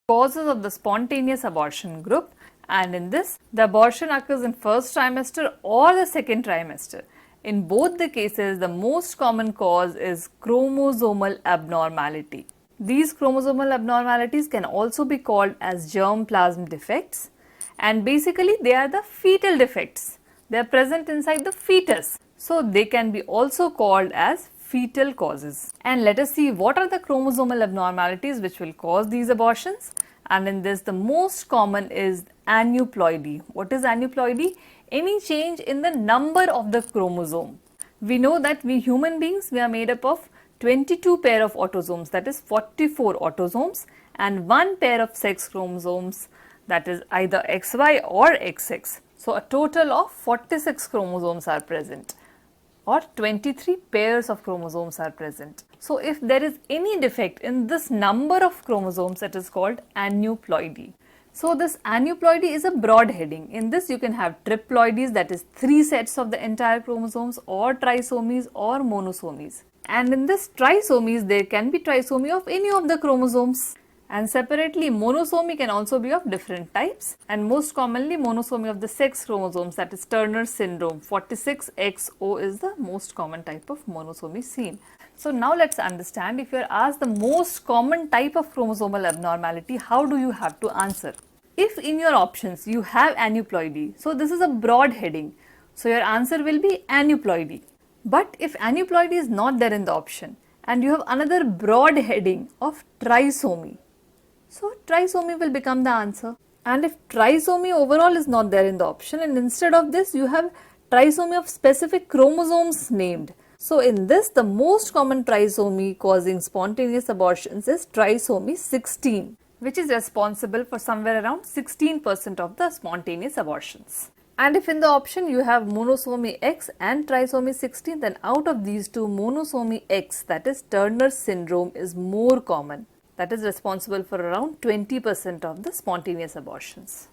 Causes of the spontaneous abortion group, and in this the abortion occurs in first trimester or the second trimester. In both the cases, the most common cause is chromosomal abnormality. These chromosomal abnormalities can also be called as germ plasm defects, and basically they are the fetal defects. They are present inside the fetus, so they can be also called as fetal causes. And let us see what are the chromosomal abnormalities which will cause these abortions. And in this, the most common is aneuploidy. What is aneuploidy? Any change in the number of the chromosome. We know that we human beings, we are made up of 22 pair of autosomes, that is 44 autosomes, and 1 pair of sex chromosomes, that is either XY or XX. So a total of 46 chromosomes are present, or 23 pairs of chromosomes are present. So if there is any defect in this number of chromosomes, it is called aneuploidy. So this aneuploidy is a broad heading. In this you can have triploidies, that is 3 sets of the entire chromosomes, or trisomies or monosomies. And in this trisomies, there can be trisomy of any of the chromosomes. And separately, monosomy can also be of different types, and most commonly monosomy of the sex chromosomes, that is Turner syndrome. 46XO is the most common type of monosomy seen. So now let's understand, if you are asked the most common type of chromosomal abnormality, how do you have to answer? If in your options you have aneuploidy, so this is a broad heading, so your answer will be aneuploidy. But if aneuploidy is not there in the option and you have another broad heading of trisomy, so trisomy will become the answer. And if trisomy overall is not there in the option, and instead of this you have trisomy of specific chromosomes named. So in this, the most common trisomy causing spontaneous abortions is trisomy 16, which is responsible for somewhere around 16% of the spontaneous abortions. And if in the option you have monosomy X and trisomy 16, then out of these two, monosomy X, that is Turner syndrome, is more common. That is responsible for around 20% of the spontaneous abortions.